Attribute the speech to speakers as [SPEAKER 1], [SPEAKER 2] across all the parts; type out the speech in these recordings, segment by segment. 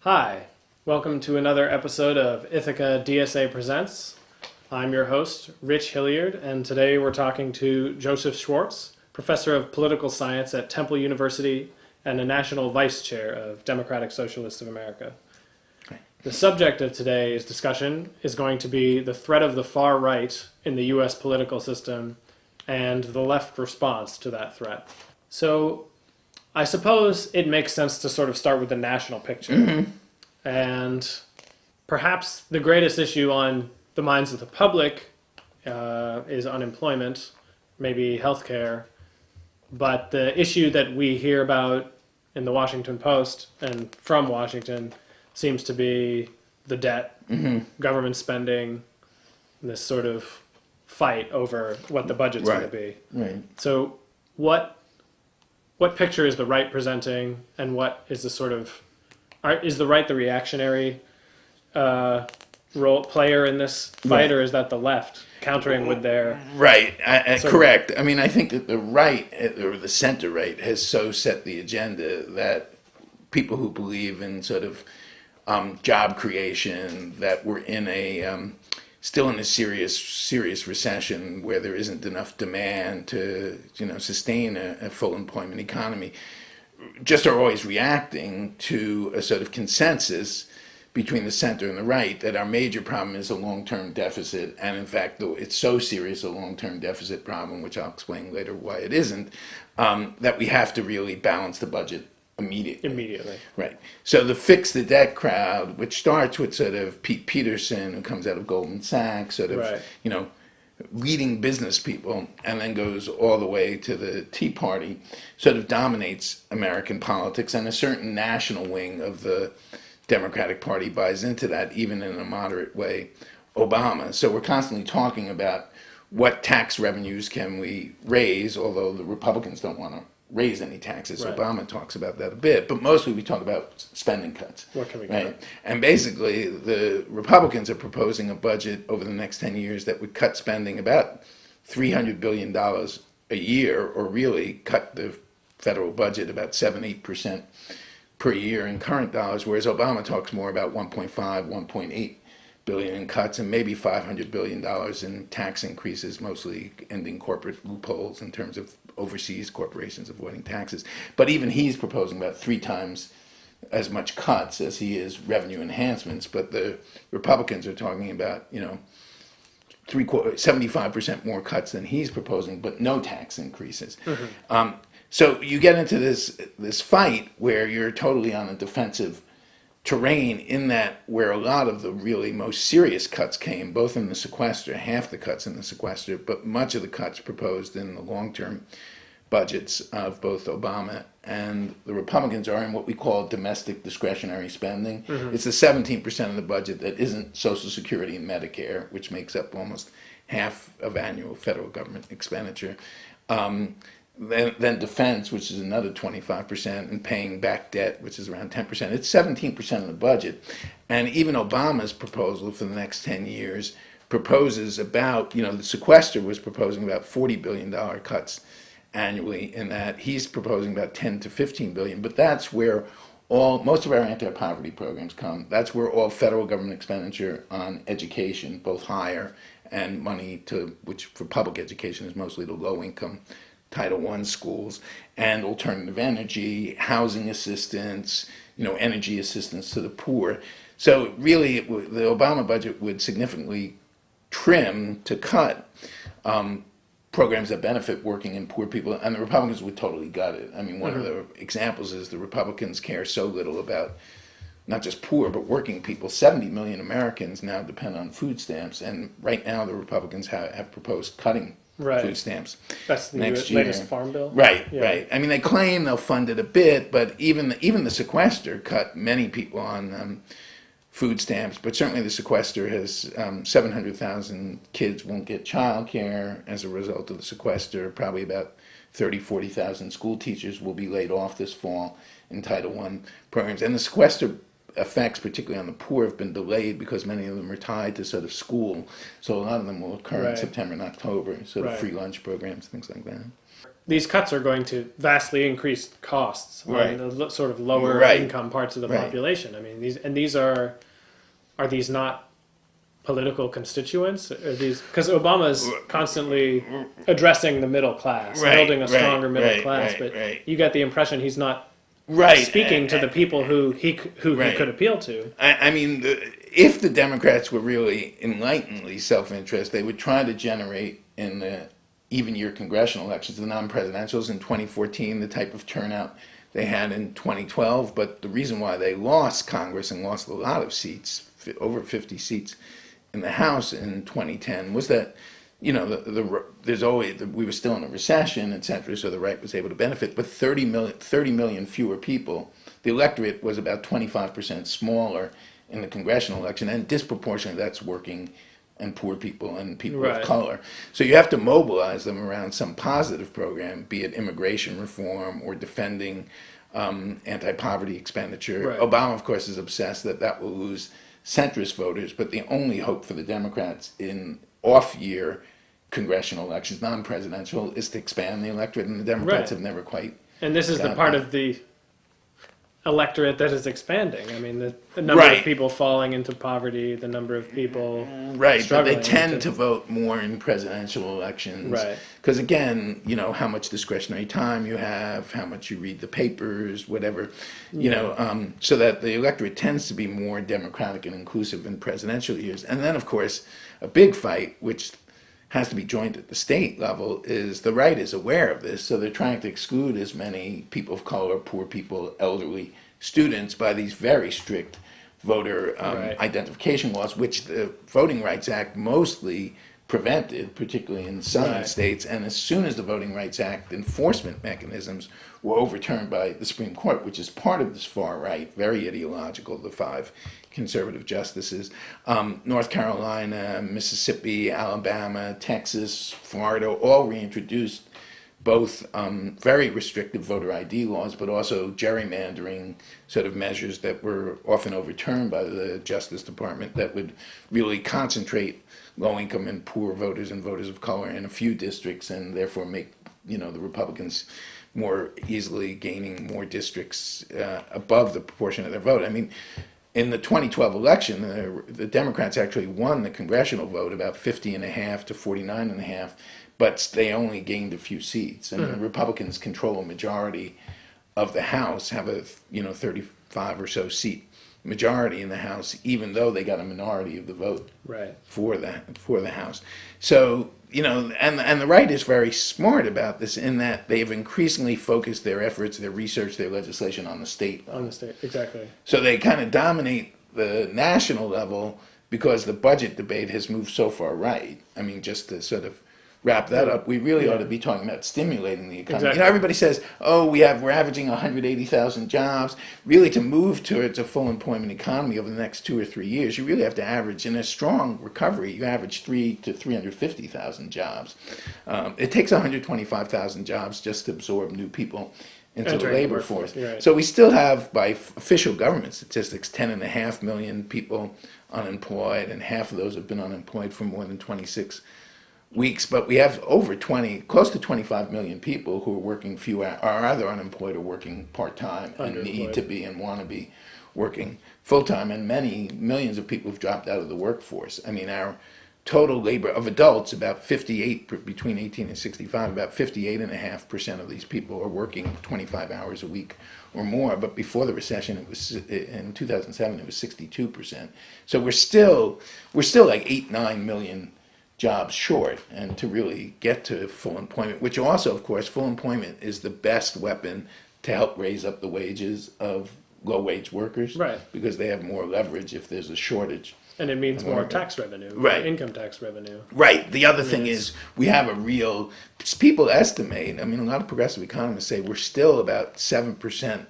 [SPEAKER 1] Hi, welcome to another episode of Ithaca DSA Presents. I'm your host, Rich Hilliard, and today we're talking to Joseph Schwartz, professor of political science at Temple University and a national vice chair of Democratic Socialists of America. The subject of today's discussion is going to be the threat of the far right in the U.S. political system and the left response to that threat. So I suppose it makes sense to sort of start with the national picture. And perhaps the greatest issue on the minds of the public is unemployment, maybe healthcare. But the issue that we hear about in the Washington Post and from Washington seems to be the debt, government spending, this sort of fight over what the budget's going to be.
[SPEAKER 2] Right.
[SPEAKER 1] So what picture is the right presenting, and what is the sort of, is the right the reactionary role player in this fight, or is that the left countering with their...
[SPEAKER 2] Right, correct. I mean, I think that the right, or the center right, has so set the agenda that people who believe in sort of job creation, that we're in a still in a serious recession where there isn't enough demand to sustain a full employment economy, just are always reacting to a sort of consensus between the center and the right that our major problem is a long-term deficit, and in fact, though it's so serious a long-term deficit problem, which I'll explain later why it isn't, that we have to really balance the budget immediately. Right. So the Fix the Debt crowd, which starts with sort of Pete Peterson, who comes out of Goldman Sachs, sort of, leading business people, and then goes all the way to the Tea Party, sort of dominates American politics, and a certain national wing of the Democratic Party buys into that, even in a moderate way, Obama. So we're constantly talking about what tax revenues can we raise, although the Republicans don't want to raise any taxes. Right. Obama talks about that a bit, but mostly we talk about spending cuts.
[SPEAKER 1] What can we cut?
[SPEAKER 2] And basically, the Republicans are proposing a budget over the next 10 years that would cut spending about $300 billion a year, or really cut the federal budget about 7-8% per year in current dollars, whereas Obama talks more about 1.8 billion in cuts and maybe $500 billion in tax increases, mostly ending corporate loopholes in terms of overseas corporations avoiding taxes. But even he's proposing about 3 times as much cuts as he is revenue enhancements. But the Republicans are talking about 75% more cuts than he's proposing, but no tax increases. So you get into this fight where you're totally on a defensive terrain, in that where a lot of the really most serious cuts came, both in the sequester, half the cuts in the sequester, but much of the cuts proposed in the long-term budgets of both Obama and the Republicans are in what we call domestic discretionary spending. It's the 17% of the budget that isn't Social Security and Medicare, which makes up almost half of annual federal government expenditure. Then defense, which is another 25%, and paying back debt, which is around 10%. It's 17% of the budget. And even Obama's proposal for the next 10 years proposes about, the sequester was proposing about $40 billion cuts annually, in that he's proposing about 10 to 15 billion. But that's where most of our anti-poverty programs come. That's where all federal government expenditure on education, both higher and money which for public education is mostly the low-income Title I schools, and alternative energy, housing assistance, energy assistance to the poor. So really, the Obama budget would significantly trim to cut programs that benefit working and poor people, and the Republicans would totally gut it. I mean, one of the examples is the Republicans care so little about not just poor, but working people. 70 million Americans now depend on food stamps, and right now the Republicans have proposed cutting food stamps.
[SPEAKER 1] That's the
[SPEAKER 2] latest
[SPEAKER 1] farm bill?
[SPEAKER 2] Right. I mean, they claim they'll fund it a bit, but even the sequester cut many people on food stamps. But certainly the sequester has 700,000 kids won't get child care as a result of the sequester. Probably about 40,000 school teachers will be laid off this fall in Title I programs. And the sequester effects, particularly on the poor, have been delayed because many of them are tied to sort of school. So a lot of them will occur in September and October, sort of free lunch programs, things like that.
[SPEAKER 1] these cuts are going to vastly increase costs
[SPEAKER 2] Right.
[SPEAKER 1] on the sort of lower
[SPEAKER 2] Right.
[SPEAKER 1] income parts of the
[SPEAKER 2] Right.
[SPEAKER 1] population. I mean, these are these not political constituents? Are these, because Obama's constantly addressing the middle class,
[SPEAKER 2] Right,
[SPEAKER 1] building a
[SPEAKER 2] right,
[SPEAKER 1] stronger middle
[SPEAKER 2] right,
[SPEAKER 1] class,
[SPEAKER 2] right,
[SPEAKER 1] but
[SPEAKER 2] right.
[SPEAKER 1] you get the impression he's not
[SPEAKER 2] Right.
[SPEAKER 1] speaking to the people who he
[SPEAKER 2] Right.
[SPEAKER 1] could appeal to.
[SPEAKER 2] I mean, if the Democrats were really enlightenedly self-interest, they would try to generate in the even year congressional elections, the non-presidentials in 2014, the type of turnout they had in 2012. But the reason why they lost Congress and lost a lot of seats, over 50 seats in the House in 2010, was that, you know, there's always, we were still in a recession, et cetera, so the right was able to benefit, but 30 million fewer people. The electorate was about 25% smaller in the congressional election, and disproportionately that's working and poor people and people
[SPEAKER 1] Right.
[SPEAKER 2] of color. So you have to mobilize them around some positive program, be it immigration reform or defending anti-poverty expenditure.
[SPEAKER 1] Right.
[SPEAKER 2] Obama, of course, is obsessed that that will lose centrist voters, but the only hope for the Democrats in off-year congressional elections, non-presidential, is to expand the electorate, and the Democrats
[SPEAKER 1] Right.
[SPEAKER 2] have never quite.
[SPEAKER 1] And this is the
[SPEAKER 2] got
[SPEAKER 1] part
[SPEAKER 2] that.
[SPEAKER 1] of the electorate that is expanding. I mean, the number
[SPEAKER 2] Right.
[SPEAKER 1] of people falling into poverty, the number of people
[SPEAKER 2] Right, but they
[SPEAKER 1] struggling
[SPEAKER 2] tend to vote more in presidential elections.
[SPEAKER 1] Right.
[SPEAKER 2] Because again, you know, how much discretionary time you have, how much you read the papers, whatever, you know, so that the electorate tends to be more democratic and inclusive in presidential years. And then, of course, a big fight, which has to be joined at the state level, is the right is aware of this, so they're trying to exclude as many people of color, poor people, elderly students by these very strict voter
[SPEAKER 1] Right.
[SPEAKER 2] identification laws, which the Voting Rights Act mostly prevented, particularly in southern
[SPEAKER 1] Right.
[SPEAKER 2] states. And as soon as the Voting Rights Act enforcement mechanisms were overturned by the Supreme Court, which is part of this far right, very ideological, the 5 conservative justices, North Carolina, Mississippi, Alabama, Texas, Florida, all reintroduced both very restrictive voter ID laws, but also gerrymandering sort of measures that were often overturned by the Justice Department that would really concentrate low-income and poor voters and voters of color in a few districts, and therefore make, you know, the Republicans more easily gaining more districts above the proportion of their vote. I mean, in the 2012 election, the Democrats actually won the congressional vote about 50.5 to 49.5, but they only gained a few seats. And the Republicans control a majority of the House, have a 35 or so seat majority in the House, even though they got a minority of the vote
[SPEAKER 1] Right.
[SPEAKER 2] for the House. So, you know, and the right is very smart about this in that they've increasingly focused their efforts, their research, their legislation on the state level.
[SPEAKER 1] On the state, exactly.
[SPEAKER 2] So they kind of dominate the national level because the budget debate has moved so far right. I mean, just to sort of wrap that up, we really ought to be talking about stimulating the economy.
[SPEAKER 1] Exactly.
[SPEAKER 2] You know, everybody says, "Oh, we're averaging 180,000 jobs." Really, to move towards a full employment economy over the next 2 or 3 years, you really have to average, in a strong recovery, you average 300,000 to 350,000 jobs. It takes 125,000 jobs just to absorb new people into the
[SPEAKER 1] Entering the
[SPEAKER 2] labor
[SPEAKER 1] workforce,
[SPEAKER 2] force.
[SPEAKER 1] right.
[SPEAKER 2] So we still have, by official government statistics, 10.5 million people unemployed, and half of those have been unemployed for more than 26 weeks. But we have close to 25 million people who are working are either unemployed or working part-time and need to be and want to be working full-time, and many millions of people have dropped out of the workforce. I mean, our total labor of adults, about 58, between 18 and 65, about 58.5% of these people are working 25 hours a week or more. But before the recession, it was in 2007, it was 62%. So we're still like 8-9 million jobs short, and to really get to full employment, which also, of course, full employment is the best weapon to help raise up the wages of low-wage workers,
[SPEAKER 1] Right.
[SPEAKER 2] because they have more leverage if there's a shortage.
[SPEAKER 1] And it means more
[SPEAKER 2] America.
[SPEAKER 1] tax revenue,
[SPEAKER 2] Right.
[SPEAKER 1] income tax revenue.
[SPEAKER 2] Right. The other thing is we have a real, people estimate, I mean, a lot of progressive economists say we're still about 7%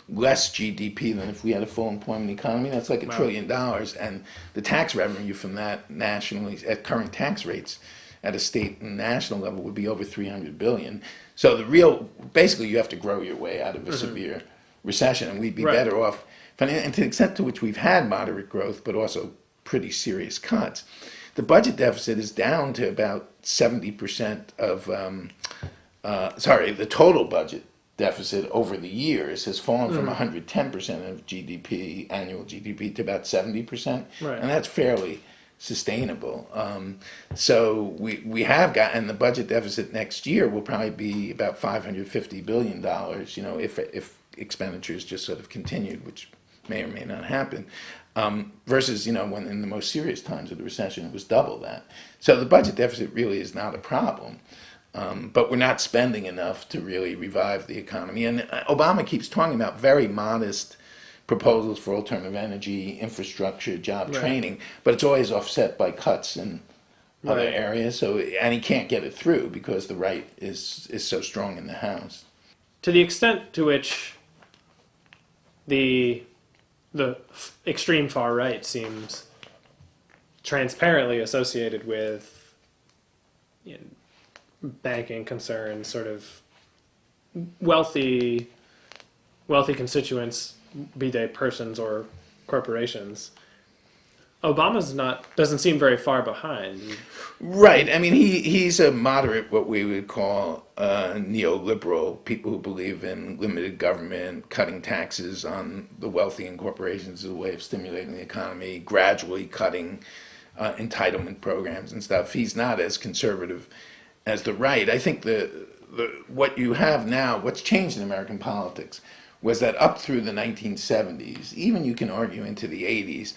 [SPEAKER 2] less GDP than if we had a full employment economy. That's like $1 trillion. And the tax revenue from that nationally, at current tax rates, at a state and national level, would be over $300 billion. So basically you have to grow your way out of a severe recession, and we'd be
[SPEAKER 1] Right.
[SPEAKER 2] better off. And to the extent to which we've had moderate growth, but also pretty serious cuts, the budget deficit is down to about 70% of the total budget deficit over the years has fallen from 110% of GDP, annual GDP, to about 70%,
[SPEAKER 1] Right.
[SPEAKER 2] and that's fairly sustainable. So we have got, and the budget deficit next year will probably be about $550 billion, if expenditures just sort of continued, which may or may not happen, versus, when in the most serious times of the recession, it was double that. So the budget deficit really is not a problem. But we're not spending enough to really revive the economy. And Obama keeps talking about very modest proposals for alternative energy, infrastructure, job training, but it's always offset by cuts in other areas. So, and he can't get it through because the right is so strong in the House.
[SPEAKER 1] To the extent to which the extreme far right seems transparently associated with banking concerns, sort of wealthy constituents, be they persons or corporations, doesn't seem very far behind.
[SPEAKER 2] Right. I mean, he's a moderate, what we would call neoliberal, people who believe in limited government, cutting taxes on the wealthy and corporations as a way of stimulating the economy, gradually cutting entitlement programs and stuff. He's not as conservative as the right. I think what you have now, what's changed in American politics, was that up through the 1970s, even you can argue into the 80s,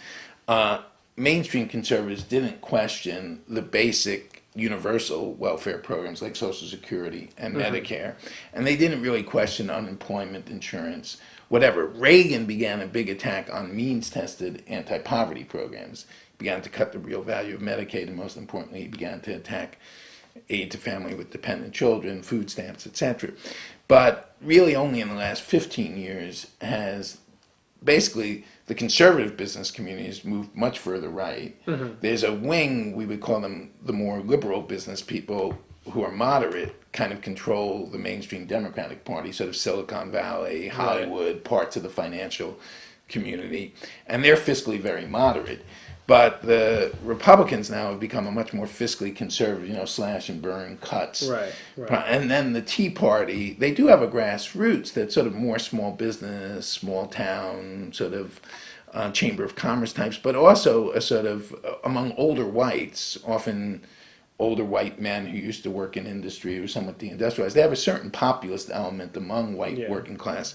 [SPEAKER 2] mainstream conservatives didn't question the basic universal welfare programs like Social Security and Medicare, and they didn't really question unemployment insurance, whatever. Reagan began a big attack on means-tested anti-poverty programs. He began to cut the real value of Medicaid, and most importantly, he began to attack aid to family with dependent children, food stamps, etc. But really only in the last 15 years has basically the conservative business community has moved much further right. There's a wing, we would call them the more liberal business people who are moderate, kind of control the mainstream Democratic Party, sort of Silicon Valley, Hollywood, parts of the financial community, and they're fiscally very moderate. But the Republicans now have become a much more fiscally conservative, slash and burn cuts.
[SPEAKER 1] Right.
[SPEAKER 2] And then the Tea Party, they do have a grassroots that's sort of more small business, small town, sort of chamber of commerce types, but also a sort of, among older whites, often older white men who used to work in industry or somewhat deindustrialized, they have a certain populist element among white working class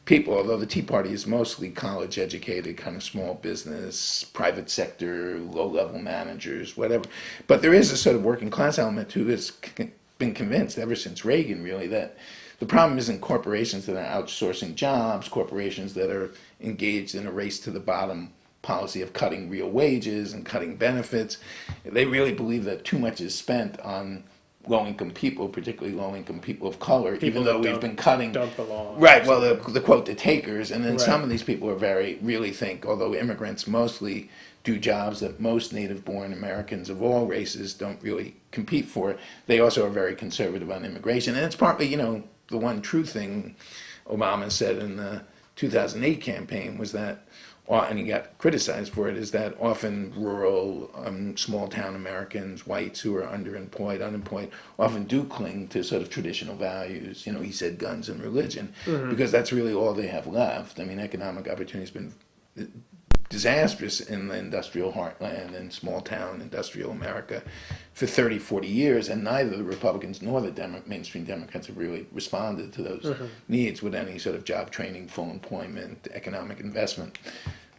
[SPEAKER 2] people, although the Tea Party is mostly college educated, kind of small business, private sector, low-level managers, whatever. But there is a sort of working class element who has been convinced ever since Reagan, really, that the problem isn't corporations that are outsourcing jobs, corporations that are engaged in a race to the bottom policy of cutting real wages and cutting benefits. They really believe that too much is spent on low-income people, particularly low-income people of color, even though we've been cutting.
[SPEAKER 1] Don't belong.
[SPEAKER 2] Right, well, the quote, the takers, and then some of these people are really think, although immigrants mostly do jobs that most native-born Americans of all races don't really compete for, they also are very conservative on immigration. And it's partly, the one true thing Obama said in the 2008 campaign was that, and he got criticized for it, is that often rural, small-town Americans, whites who are underemployed, unemployed, often do cling to sort of traditional values. He said guns and religion, because that's really all they have left. I mean, economic opportunity has been disastrous in the industrial heartland and small-town industrial America for 30, 40 years, and neither the Republicans nor the mainstream Democrats have really responded to those needs with any sort of job training, full employment, economic investment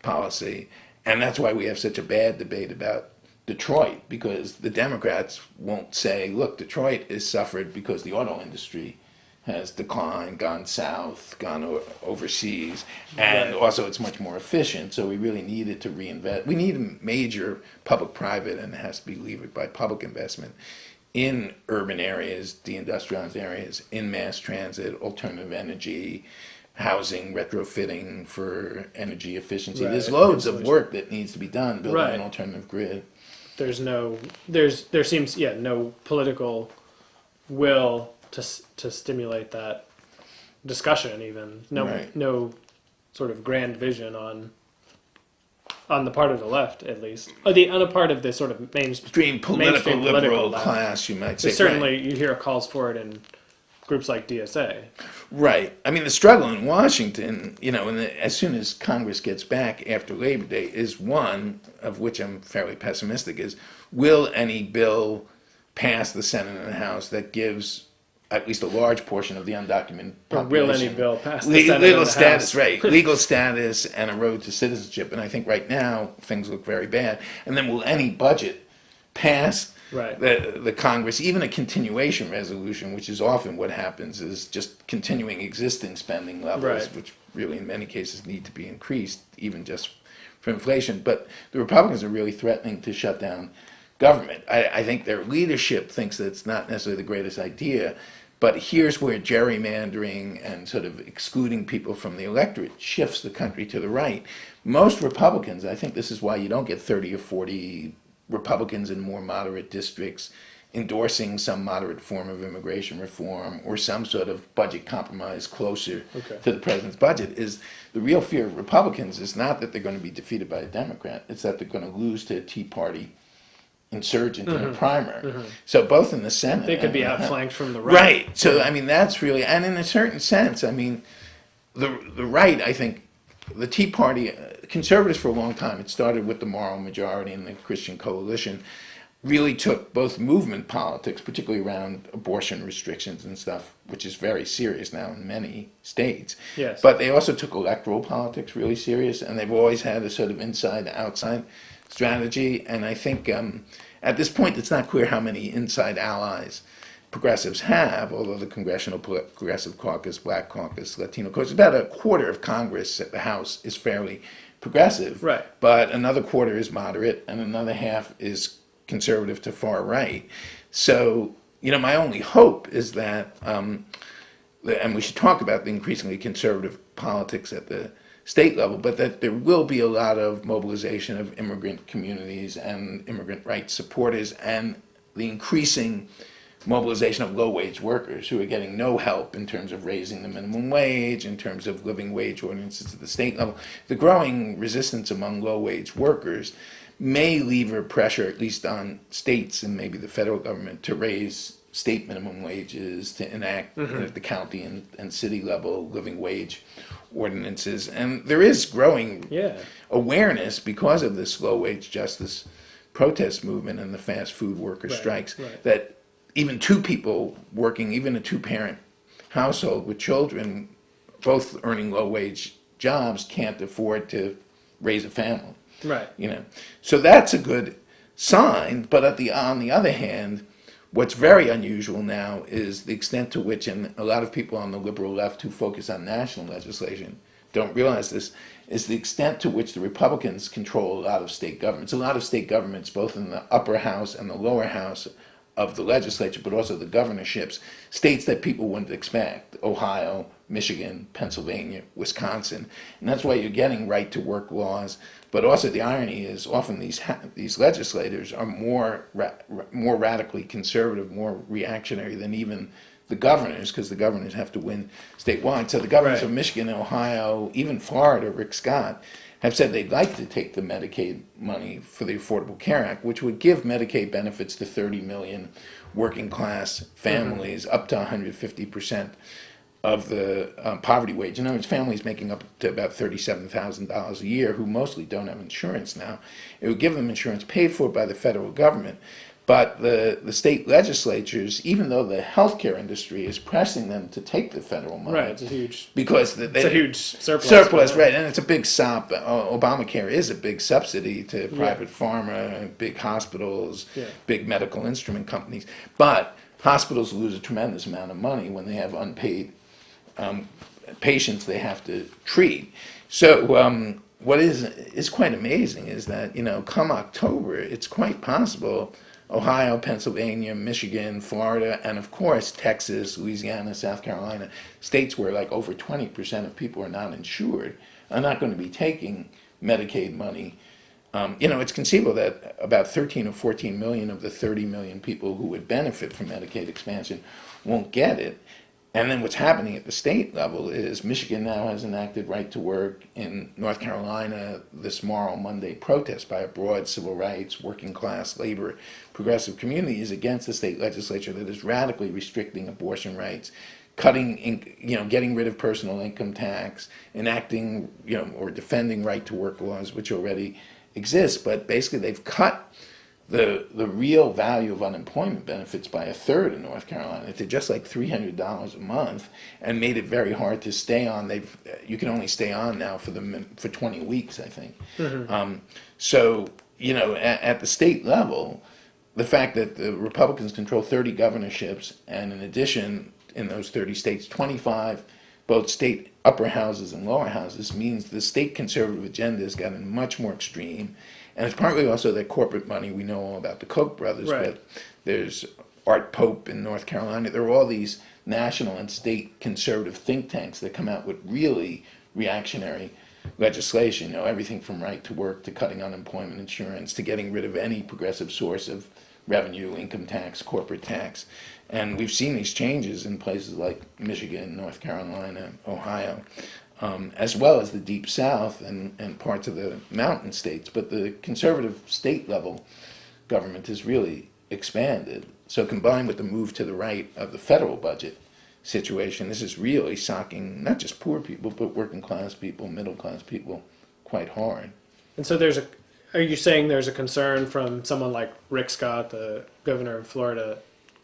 [SPEAKER 2] policy. And that's why we have such a bad debate about Detroit, because the Democrats won't say, look, Detroit has suffered because the auto industry has declined, gone south, gone overseas, and also it's much more efficient, so we really needed to reinvest. We need a major public-private, and it has to be levered by public investment, in urban areas, deindustrialized areas, in mass transit, alternative energy, housing, retrofitting for energy efficiency. There's loads of work that needs to be done building an alternative grid.
[SPEAKER 1] There seems no political will to stimulate that discussion, even no sort of grand vision on the part of the left, at least, on the part of the sort of mainstream
[SPEAKER 2] political liberal class, you might say.
[SPEAKER 1] Certainly, you hear calls for it groups like DSA.
[SPEAKER 2] Right. I mean, the struggle in Washington, as soon as Congress gets back after Labor Day, is one of which I'm fairly pessimistic: is will any bill pass the Senate and the House that gives at least a large portion of the undocumented population
[SPEAKER 1] Or will any bill pass the Senate
[SPEAKER 2] legal
[SPEAKER 1] and the
[SPEAKER 2] status,
[SPEAKER 1] House?
[SPEAKER 2] right? Legal status and a road to citizenship. And I think right now things look very bad. And then will any budget pass
[SPEAKER 1] Right.
[SPEAKER 2] the Congress, even a continuation resolution, which is often what happens, is just continuing existing spending levels,
[SPEAKER 1] Right.
[SPEAKER 2] which really in many cases need to be increased, even just for inflation. But the Republicans are really threatening to shut down government. I think their leadership thinks that it's not necessarily the greatest idea, but here's where gerrymandering and sort of excluding people from the electorate shifts the country to the right. Most Republicans, I think this is why you don't get 30 or 40 Republicans in more moderate districts endorsing some moderate form of immigration reform or some sort of budget compromise closer to the president's budget. Is the real fear of Republicans is not that they're going to be defeated by a Democrat, it's that they're going to lose to a Tea Party insurgent in a primary. So both in the Senate,
[SPEAKER 1] They could be
[SPEAKER 2] and
[SPEAKER 1] outflanked from the right.
[SPEAKER 2] right. So I mean that's really, and in a certain sense, I mean the right, I think the Tea Party, conservatives for a long time, it started with the moral majority and the Christian coalition, really took both movement politics, particularly around abortion restrictions and stuff, which is very serious now in many states.
[SPEAKER 1] Yes.
[SPEAKER 2] But they also took electoral politics really serious, and they've always had a sort of inside-outside strategy. And I think at this point, it's not clear how many inside allies progressives have, although the Congressional Progressive Caucus, Black Caucus, Latino Caucus, about a quarter of Congress at the House is fairly progressive.
[SPEAKER 1] Right.
[SPEAKER 2] But another quarter is moderate, and another half is conservative to far right. So, my only hope is that, and we should talk about the increasingly conservative politics at the state level, but that there will be a lot of mobilization of immigrant communities and immigrant rights supporters, and the increasing mobilization of low-wage workers who are getting no help in terms of raising the minimum wage, in terms of living wage ordinances at the state level. The growing resistance among low-wage workers may lever pressure, at least on states and maybe the federal government, to raise state minimum wages, to enact at the county and city level living wage ordinances. And there is growing awareness because of this low-wage justice protest movement and the fast food worker strikes that even two people working, even a two-parent household with children, both earning low-wage jobs, can't afford to raise a family.
[SPEAKER 1] Right.
[SPEAKER 2] So that's a good sign. But on the other hand, what's very unusual now is the extent to which, and a lot of people on the liberal left who focus on national legislation don't realize this, is the extent to which the Republicans control a lot of state governments. A lot of state governments, both in the upper house and the lower house of the legislature, but also the governorships, states that people wouldn't expect: Ohio, Michigan, Pennsylvania, Wisconsin. And that's why you're getting right-to-work laws. But also the irony is often these legislators are more radically conservative, more reactionary than even the governors, because the governors have to win statewide. So the governors of Michigan, Ohio, even Florida, Rick Scott, have said they'd like to take the Medicaid money for the Affordable Care Act, which would give Medicaid benefits to 30 million working class families, up to 150% of the poverty wage. In other words, families making up to about $37,000 a year who mostly don't have insurance now. It would give them insurance paid for by the federal government. But the state legislatures, even though the healthcare industry is pressing them to take the federal money,
[SPEAKER 1] it's a huge
[SPEAKER 2] because
[SPEAKER 1] it's a huge surplus,
[SPEAKER 2] right? And it's a big sop. Obamacare is a big subsidy to private pharma, big hospitals, big medical instrument companies. But hospitals lose a tremendous amount of money when they have unpaid patients they have to treat. So what is quite amazing is that come October, it's quite possible Ohio, Pennsylvania, Michigan, Florida, and of course Texas, Louisiana, South Carolina, states where like over 20% of people are not insured, are not going to be taking Medicaid money. It's conceivable that about 13 or 14 million of the 30 million people who would benefit from Medicaid expansion won't get it. And then what's happening at the state level is Michigan now has enacted right to work. In North Carolina, this Moral Monday protest by a broad civil rights, working class, labor, progressive community is against the state legislature that is radically restricting abortion rights, getting rid of personal income tax, enacting, or defending right to work laws, which already exist. But basically they've cut the real value of unemployment benefits by a third in North Carolina to just like $300 a month, and made it very hard to stay on. You can only stay on now for 20 weeks, I think. So at the state level, the fact that the Republicans control 30 governorships, and in addition, in those 30 states, 25 both state upper houses and lower houses, means the state conservative agenda has gotten much more extreme. And it's partly also that corporate money. We know all about the Koch brothers,
[SPEAKER 1] Right.
[SPEAKER 2] but there's Art Pope in North Carolina. There are all these national and state conservative think tanks that come out with really reactionary legislation. Everything from right to work to cutting unemployment insurance to getting rid of any progressive source of revenue, income tax, corporate tax. And we've seen these changes in places like Michigan, North Carolina, Ohio, as well as the Deep South and parts of the mountain states. But the conservative state level government has really expanded. So combined with the move to the right of the federal budget situation, this is really socking not just poor people, but working class people, middle class people quite hard.
[SPEAKER 1] And so are you saying there's a concern from someone like Rick Scott, the governor of Florida,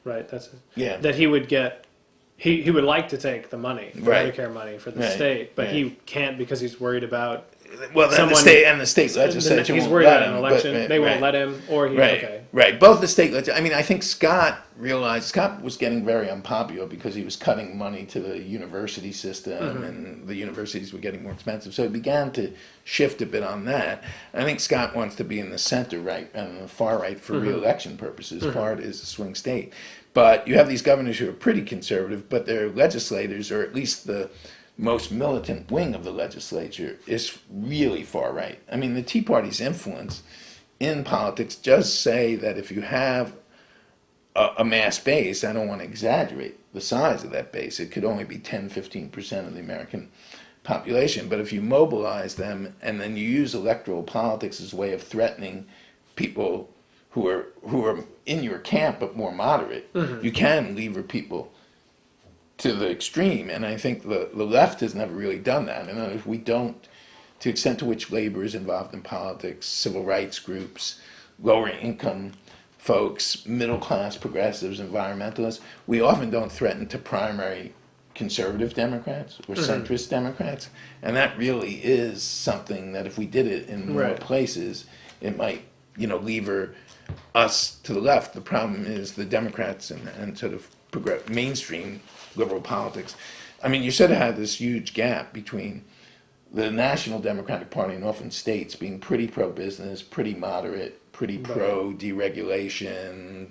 [SPEAKER 1] right? That he would get, he would like to take the money,
[SPEAKER 2] Right.
[SPEAKER 1] Medicare money for the
[SPEAKER 2] Right.
[SPEAKER 1] state, but
[SPEAKER 2] Right.
[SPEAKER 1] he can't because he's worried about
[SPEAKER 2] Well, the state legislature
[SPEAKER 1] he's
[SPEAKER 2] won't
[SPEAKER 1] worried
[SPEAKER 2] let
[SPEAKER 1] about an
[SPEAKER 2] him,
[SPEAKER 1] election.
[SPEAKER 2] but-
[SPEAKER 1] They won't
[SPEAKER 2] right.
[SPEAKER 1] let him, or he
[SPEAKER 2] Right,
[SPEAKER 1] okay.
[SPEAKER 2] right. Both the state legislature. I mean, I think Scott was getting very unpopular because he was cutting money to the university system, and the universities were getting more expensive. So he began to shift a bit on that. I think Scott wants to be in the center right and the far right for re-election purposes. Florida is a swing state, but you have these governors who are pretty conservative, but their legislators, or at least the most militant wing of the legislature, is really far right. I mean, the Tea Party's influence in politics does say that if you have a mass base, I don't want to exaggerate the size of that base, it could only be 10-15% of the American population, but if you mobilize them and then you use electoral politics as a way of threatening people who are in your camp but more moderate, you can lever people to the extreme. And I think the left has never really done that. And if we don't, to the extent to which labor is involved in politics, civil rights groups, lower income folks, middle class progressives, environmentalists, we often don't threaten to primary conservative Democrats or centrist Democrats. And that really is something that if we did it in more
[SPEAKER 1] Right.
[SPEAKER 2] places, it might, lever us to the left. The problem is the Democrats and sort of mainstream liberal politics. I mean, you sort of had this huge gap between the National Democratic Party in often states being pretty pro-business, pretty moderate, pretty pro-deregulation,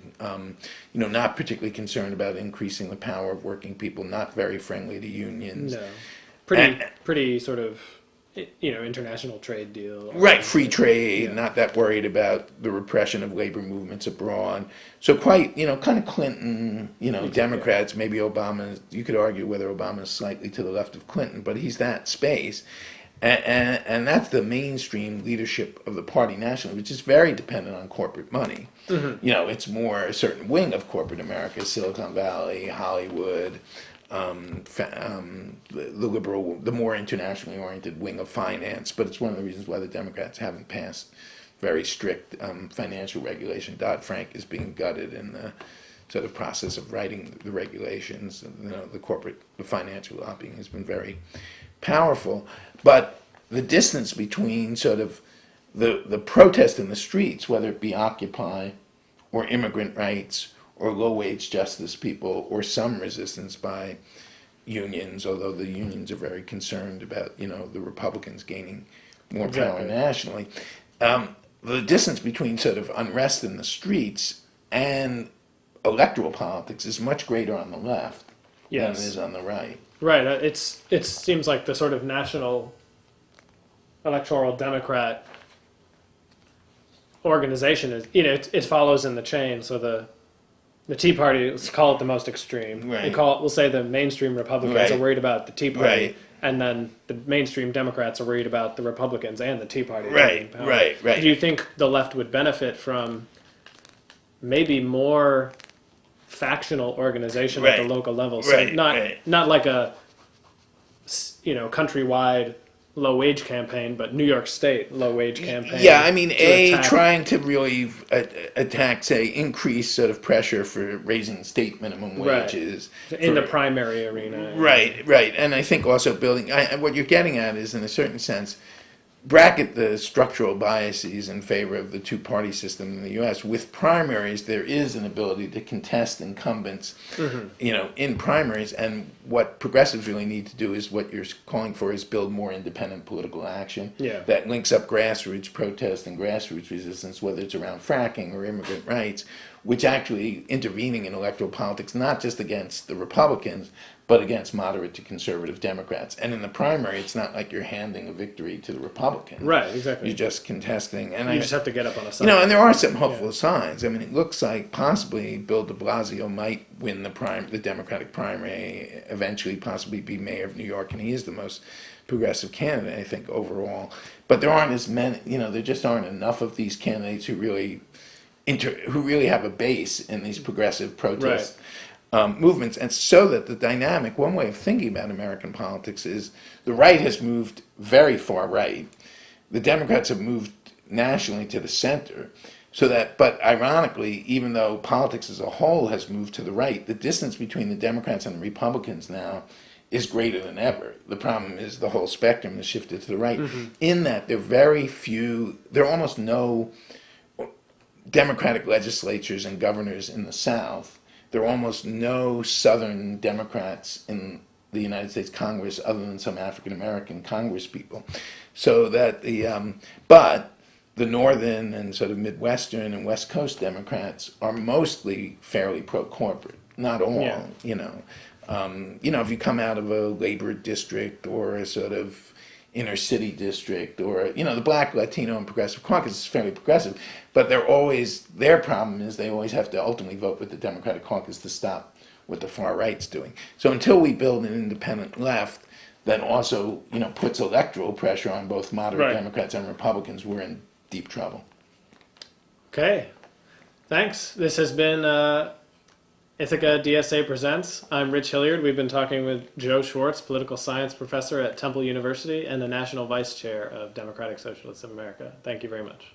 [SPEAKER 2] not particularly concerned about increasing the power of working people, not very friendly to unions.
[SPEAKER 1] No, pretty sort of, international trade deal.
[SPEAKER 2] Right, free trade,
[SPEAKER 1] Yeah.
[SPEAKER 2] not that worried about the repression of labor movements abroad. So quite, kind of Clinton, Democrats, maybe Obama, you could argue whether Obama is slightly to the left of Clinton, but he's that space. And that's the mainstream leadership of the party nationally, which is very dependent on corporate money. It's more a certain wing of corporate America, Silicon Valley, Hollywood, the liberal, the more internationally oriented wing of finance. But it's one of the reasons why the Democrats haven't passed very strict financial regulation. Dodd-Frank is being gutted in the sort of process of writing the regulations. The financial lobbying has been very powerful. But the distance between sort of the protest in the streets, whether it be Occupy or immigrant rights or low-wage justice people, or some resistance by unions, although the unions are very concerned about, the Republicans gaining more power nationally. The distance between sort of unrest in the streets and electoral politics is much greater on the left than it is on the right.
[SPEAKER 1] Right. It seems like the sort of national electoral Democrat organization is, it follows in the chain. So The Tea Party, let's call it the most extreme.
[SPEAKER 2] Right.
[SPEAKER 1] We'll say the mainstream Republicans
[SPEAKER 2] Right.
[SPEAKER 1] are worried about the Tea Party,
[SPEAKER 2] Right.
[SPEAKER 1] and then the mainstream Democrats are worried about the Republicans and the Tea Party.
[SPEAKER 2] Right,
[SPEAKER 1] Power.
[SPEAKER 2] right.
[SPEAKER 1] Do you think the left would benefit from maybe more factional organization at the
[SPEAKER 2] Right.
[SPEAKER 1] local level? So
[SPEAKER 2] Right, right.
[SPEAKER 1] not like a countrywide low wage campaign, but New York State low wage campaign.
[SPEAKER 2] Yeah, I mean,
[SPEAKER 1] to attack-
[SPEAKER 2] trying to really attack, say, increase sort of pressure for raising state minimum
[SPEAKER 1] Right.
[SPEAKER 2] wages.
[SPEAKER 1] in the
[SPEAKER 2] for-
[SPEAKER 1] primary arena.
[SPEAKER 2] Right. And I think also building, what you're getting at is, in a certain sense, bracket the structural biases in favor of the two-party system in the U.S. With primaries, there is an ability to contest incumbents, in primaries. And what progressives really need to do is what you're calling for is build more independent political action
[SPEAKER 1] Yeah.
[SPEAKER 2] that links up grassroots protest and grassroots resistance, whether it's around fracking or immigrant rights, which actually intervening in electoral politics, not just against the Republicans, but against moderate to conservative Democrats. And in the primary, it's not like you're handing a victory to the Republicans.
[SPEAKER 1] Right, exactly.
[SPEAKER 2] You're just contesting. And
[SPEAKER 1] You just have to get up on a side.
[SPEAKER 2] and there are some hopeful signs. I mean, it looks like possibly Bill de Blasio might win the Democratic primary, eventually possibly be mayor of New York, and he is the most progressive candidate, I think, overall. But there aren't as many, there just aren't enough of these candidates who really have a base in these progressive protest movements. And so that the dynamic, one way of thinking about American politics is the right has moved very far right. The Democrats have moved nationally to the center. But ironically, even though politics as a whole has moved to the right, the distance between the Democrats and the Republicans now is greater than ever. The problem is the whole spectrum has shifted to the right, in that there are almost no Democratic legislatures and governors in the South. There are almost no Southern Democrats in the United States Congress other than some African American Congress people. So that but the Northern and sort of Midwestern and West Coast Democrats are mostly fairly pro-corporate. Not all, if you come out of a labor district or a sort of inner city district, or the Black, Latino, and Progressive Caucus is fairly progressive, but their problem is they always have to ultimately vote with the Democratic Caucus to stop what the far right's doing. So until we build an independent left that also puts electoral pressure on both moderate Democrats and Republicans, we're in deep trouble.
[SPEAKER 1] Okay, thanks. This has been Ithaca DSA Presents. I'm Rich Hilliard. We've been talking with Joe Schwartz, political science professor at Temple University and the National Vice Chair of Democratic Socialists of America. Thank you very much.